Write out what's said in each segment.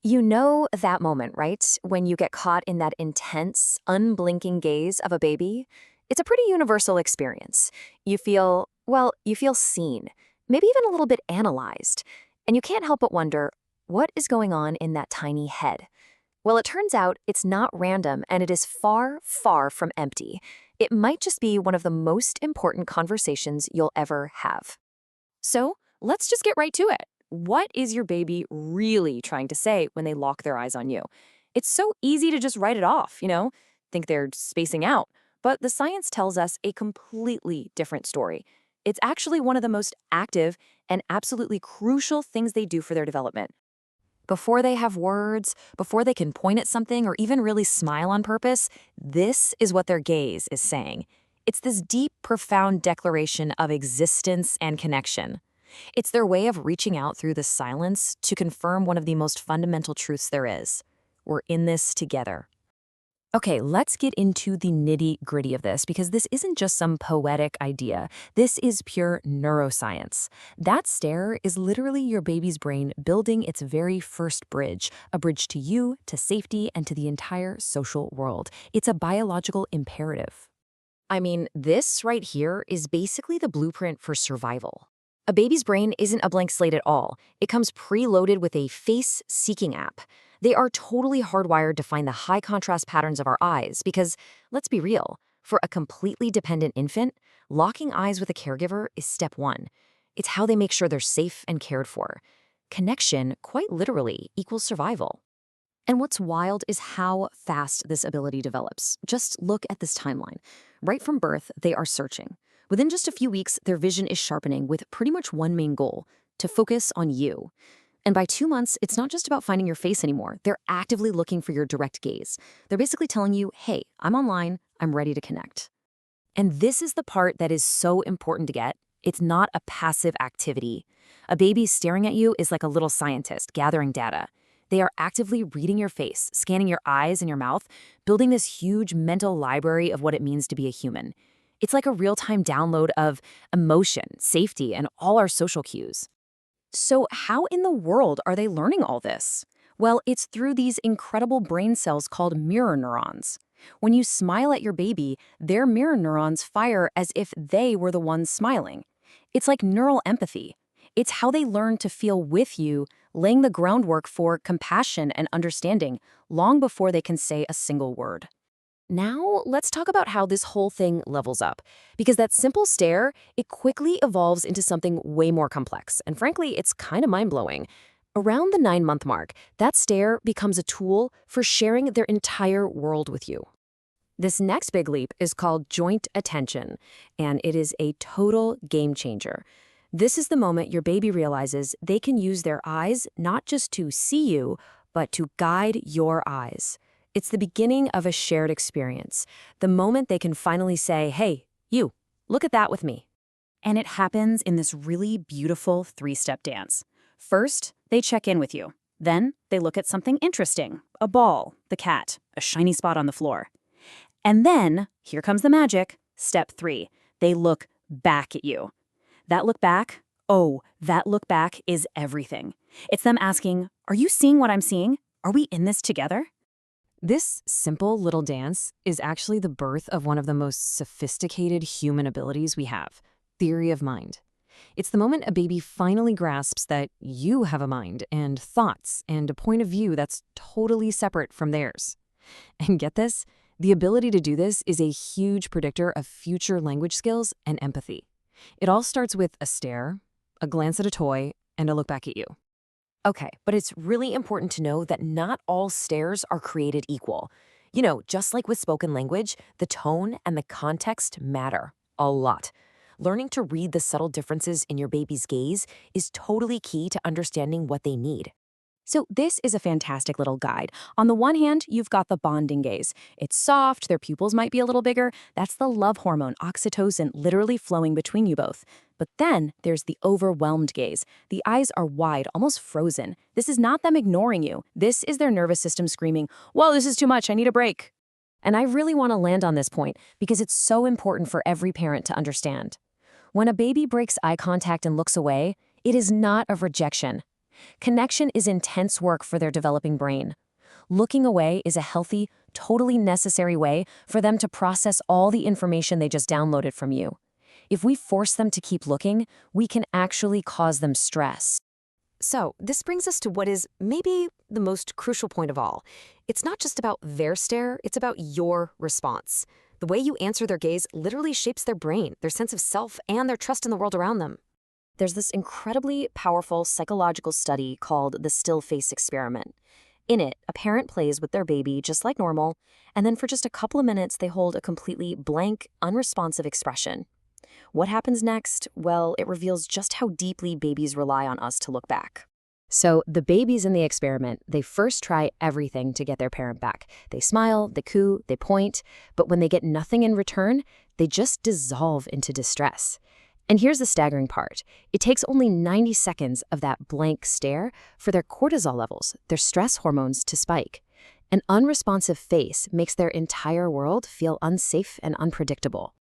You know that moment, right? When you get caught in that intense, unblinking gaze of a baby? It's a pretty universal experience. You feel seen, maybe even a little bit analyzed. And you can't help but wonder, what is going on in that tiny head? Well, it turns out it's not random and it is far, far from empty. It might just be one of the most important conversations you'll ever have. So let's just get right to it. What is your baby really trying to say when they lock their eyes on you? It's so easy to just write it off, think they're spacing out. But the science tells us a completely different story. It's actually one of the most active and absolutely crucial things they do for their development. Before they have words, before they can point at something or even really smile on purpose, this is what their gaze is saying. It's this deep, profound declaration of existence and connection. It's their way of reaching out through the silence to confirm one of the most fundamental truths there is. We're in this together. Okay, let's get into the nitty-gritty of this because this isn't just some poetic idea. This is pure neuroscience. That stare is literally your baby's brain building its very first bridge, a bridge to you, to safety, and to the entire social world. It's a biological imperative. I mean, this right here is basically the blueprint for survival. A baby's brain isn't a blank slate at all. It comes preloaded with a face-seeking app. They are totally hardwired to find the high-contrast patterns of our eyes because, let's be real, for a completely dependent infant, locking eyes with a caregiver is step one. It's how they make sure they're safe and cared for. Connection, quite literally, equals survival. And what's wild is how fast this ability develops. Just look at this timeline. Right from birth, they are searching. Within just a few weeks, their vision is sharpening with pretty much one main goal, to focus on you. And by 2 months, it's not just about finding your face anymore. They're actively looking for your direct gaze. They're basically telling you, hey, I'm online, I'm ready to connect. And this is the part that is so important to get. It's not a passive activity. A baby staring at you is like a little scientist gathering data. They are actively reading your face, scanning your eyes and your mouth, building this huge mental library of what it means to be a human. It's like a real-time download of emotion, safety, and all our social cues. So how in the world are they learning all this? Well, it's through these incredible brain cells called mirror neurons. When you smile at your baby, their mirror neurons fire as if they were the ones smiling. It's like neural empathy. It's how they learn to feel with you, laying the groundwork for compassion and understanding long before they can say a single word. Now, let's talk about how this whole thing levels up. Because that simple stare, it quickly evolves into something way more complex. And frankly, it's kind of mind-blowing. Around the 9-month mark, that stare becomes a tool for sharing their entire world with you. This next big leap is called joint attention, and it is a total game changer. This is the moment your baby realizes they can use their eyes not just to see you, but to guide your eyes. It's the beginning of a shared experience, the moment they can finally say, hey, you, look at that with me. And it happens in this really beautiful 3-step dance. First, they check in with you. Then, they look at something interesting, a ball, the cat, a shiny spot on the floor. And then, here comes the magic, step 3, they look back at you. That look back is everything. It's them asking, are you seeing what I'm seeing? Are we in this together? This simple little dance is actually the birth of one of the most sophisticated human abilities we have, theory of mind. It's the moment a baby finally grasps that you have a mind and thoughts and a point of view that's totally separate from theirs. And get this, the ability to do this is a huge predictor of future language skills and empathy. It all starts with a stare, a glance at a toy, and a look back at you. Okay, but it's really important to know that not all stares are created equal. Just like with spoken language, the tone and the context matter a lot. Learning to read the subtle differences in your baby's gaze is totally key to understanding what they need. So this is a fantastic little guide. On the one hand, you've got the bonding gaze. It's soft, their pupils might be a little bigger. That's the love hormone, oxytocin, literally flowing between you both. But then there's the overwhelmed gaze. The eyes are wide, almost frozen. This is not them ignoring you. This is their nervous system screaming, whoa, this is too much, I need a break. And I really want to land on this point because it's so important for every parent to understand. When a baby breaks eye contact and looks away, it is not a rejection. Connection is intense work for their developing brain. Looking away is a healthy, totally necessary way for them to process all the information they just downloaded from you. If we force them to keep looking, we can actually cause them stress. So, this brings us to what is maybe the most crucial point of all. It's not just about their stare, it's about your response. The way you answer their gaze literally shapes their brain, their sense of self, and their trust in the world around them. There's this incredibly powerful psychological study called the still face experiment. In it, a parent plays with their baby just like normal, and then for just a couple of minutes, they hold a completely blank, unresponsive expression. What happens next? Well, it reveals just how deeply babies rely on us to look back. So the babies in the experiment, they first try everything to get their parent back. They smile, they coo, they point, but when they get nothing in return, they just dissolve into distress. And here's the staggering part. It takes only 90 seconds of that blank stare for their cortisol levels, their stress hormones, to spike. An unresponsive face makes their entire world feel unsafe and unpredictable.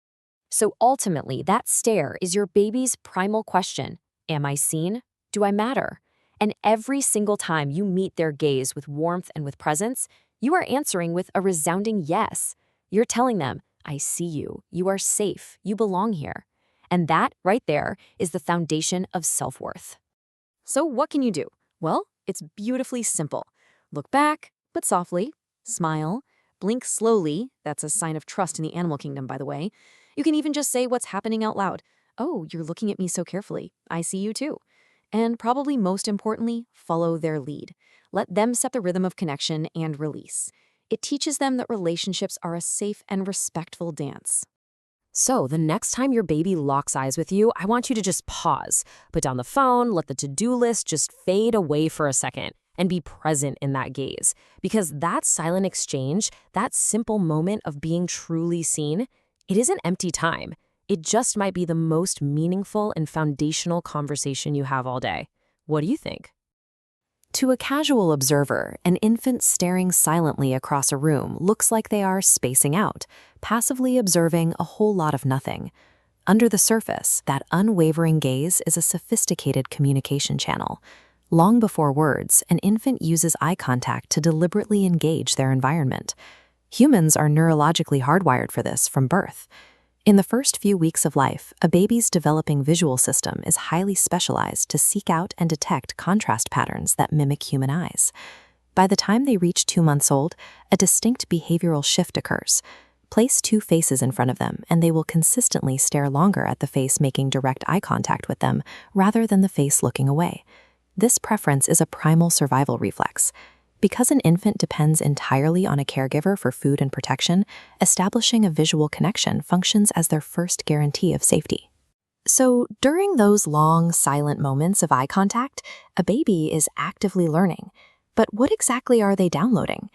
So ultimately, that stare is your baby's primal question. Am I seen? Do I matter? And every single time you meet their gaze with warmth and with presence, you are answering with a resounding yes. You're telling them, I see you. You are safe. You belong here. And that, right there, is the foundation of self-worth. So what can you do? Well, it's beautifully simple. Look back, but softly. Smile. Blink slowly. That's a sign of trust in the animal kingdom, by the way. You can even just say what's happening out loud. Oh, you're looking at me so carefully. I see you too. And probably most importantly, follow their lead. Let them set the rhythm of connection and release. It teaches them that relationships are a safe and respectful dance. So the next time your baby locks eyes with you, I want you to just pause. Put down the phone, let the to-do list just fade away for a second, and be present in that gaze. Because that silent exchange, that simple moment of being truly seen, it isn't empty time. It just might be the most meaningful and foundational conversation you have all day. What do you think? To a casual observer, an infant staring silently across a room looks like they are spacing out, passively observing a whole lot of nothing. Under the surface, that unwavering gaze is a sophisticated communication channel. Long before words, an infant uses eye contact to deliberately engage their environment. Humans are neurologically hardwired for this from birth. In the first few weeks of life, a baby's developing visual system is highly specialized to seek out and detect contrast patterns that mimic human eyes. By the time they reach 2 months old, a distinct behavioral shift occurs. Place two faces in front of them, and they will consistently stare longer at the face making direct eye contact with them, rather than the face looking away. This preference is a primal survival reflex. Because an infant depends entirely on a caregiver for food and protection, establishing a visual connection functions as their first guarantee of safety. So, during those long, silent moments of eye contact, a baby is actively learning. But what exactly are they downloading?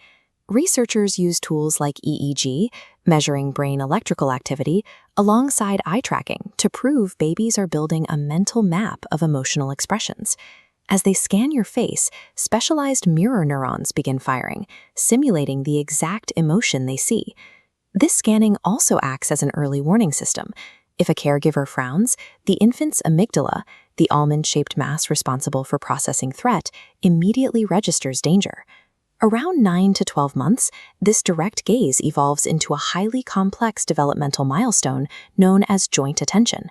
Researchers use tools like EEG, measuring brain electrical activity, alongside eye tracking to prove babies are building a mental map of emotional expressions. As they scan your face, specialized mirror neurons begin firing, simulating the exact emotion they see. This scanning also acts as an early warning system. If a caregiver frowns, the infant's amygdala, the almond-shaped mass responsible for processing threat, immediately registers danger. Around 9 to 12 months, this direct gaze evolves into a highly complex developmental milestone known as joint attention.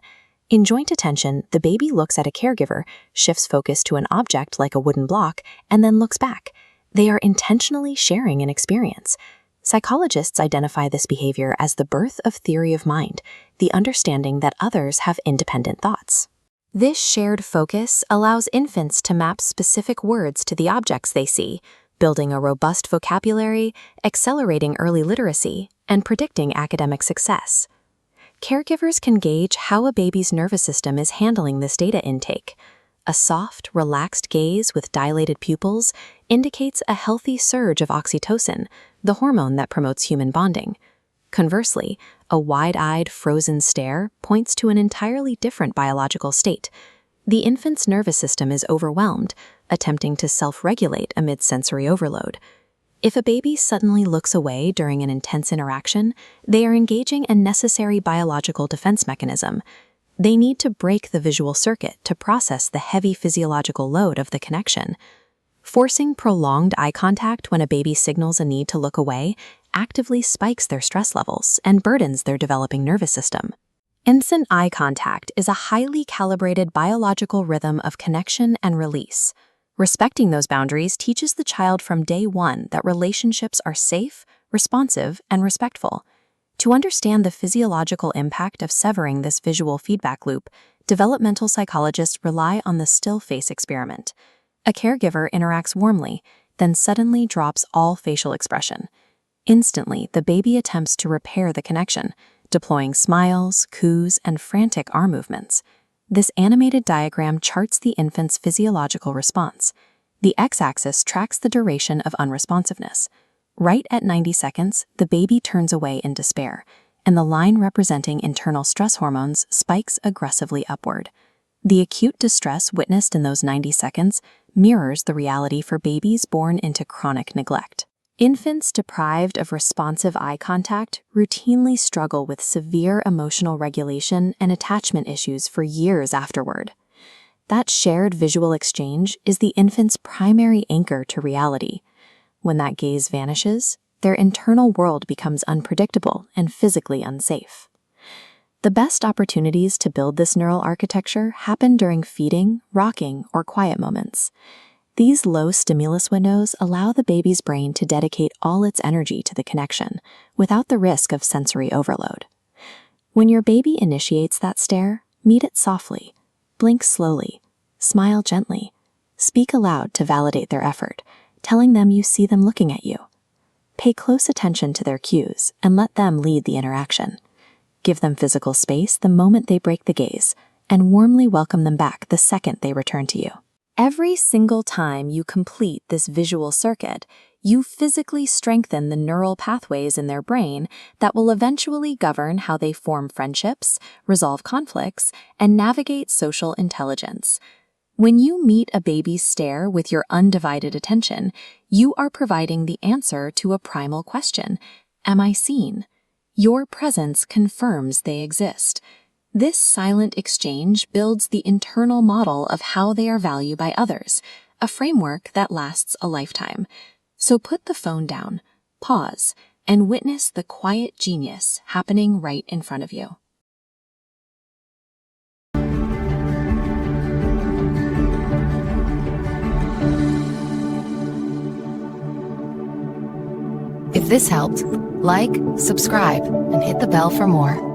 In joint attention, the baby looks at a caregiver, shifts focus to an object like a wooden block, and then looks back. They are intentionally sharing an experience. Psychologists identify this behavior as the birth of theory of mind, the understanding that others have independent thoughts. This shared focus allows infants to map specific words to the objects they see, building a robust vocabulary, accelerating early literacy, and predicting academic success. Caregivers can gauge how a baby's nervous system is handling this data intake. A soft, relaxed gaze with dilated pupils indicates a healthy surge of oxytocin, the hormone that promotes human bonding. Conversely, a wide-eyed, frozen stare points to an entirely different biological state. The infant's nervous system is overwhelmed, attempting to self-regulate amid sensory overload. If a baby suddenly looks away during an intense interaction, they are engaging a necessary biological defense mechanism. They need to break the visual circuit to process the heavy physiological load of the connection. Forcing prolonged eye contact when a baby signals a need to look away actively spikes their stress levels and burdens their developing nervous system. Instant eye contact is a highly calibrated biological rhythm of connection and release. Respecting those boundaries teaches the child from day one that relationships are safe, responsive, and respectful. To understand the physiological impact of severing this visual feedback loop, developmental psychologists rely on the still face experiment. A caregiver interacts warmly, then suddenly drops all facial expression. Instantly, the baby attempts to repair the connection, deploying smiles, coos, and frantic arm movements. This animated diagram charts the infant's physiological response. The x-axis tracks the duration of unresponsiveness. Right at 90 seconds, the baby turns away in despair, and the line representing internal stress hormones spikes aggressively upward. The acute distress witnessed in those 90 seconds mirrors the reality for babies born into chronic neglect. Infants deprived of responsive eye contact routinely struggle with severe emotional regulation and attachment issues for years afterward. That shared visual exchange is the infant's primary anchor to reality. When that gaze vanishes, their internal world becomes unpredictable and physically unsafe. The best opportunities to build this neural architecture happen during feeding, rocking, or quiet moments. These low stimulus windows allow the baby's brain to dedicate all its energy to the connection without the risk of sensory overload. When your baby initiates that stare, meet it softly, blink slowly, smile gently, speak aloud to validate their effort, telling them you see them looking at you. Pay close attention to their cues and let them lead the interaction. Give them physical space the moment they break the gaze, and warmly welcome them back the second they return to you. Every single time you complete this visual circuit, you physically strengthen the neural pathways in their brain that will eventually govern how they form friendships, resolve conflicts, and navigate social intelligence. When you meet a baby's stare with your undivided attention, you are providing the answer to a primal question: am I seen? Your presence confirms they exist. This silent exchange builds the internal model of how they are valued by others, a framework that lasts a lifetime. So put the phone down, pause, and witness the quiet genius happening right in front of you. If this helped, like, subscribe, and hit the bell for more.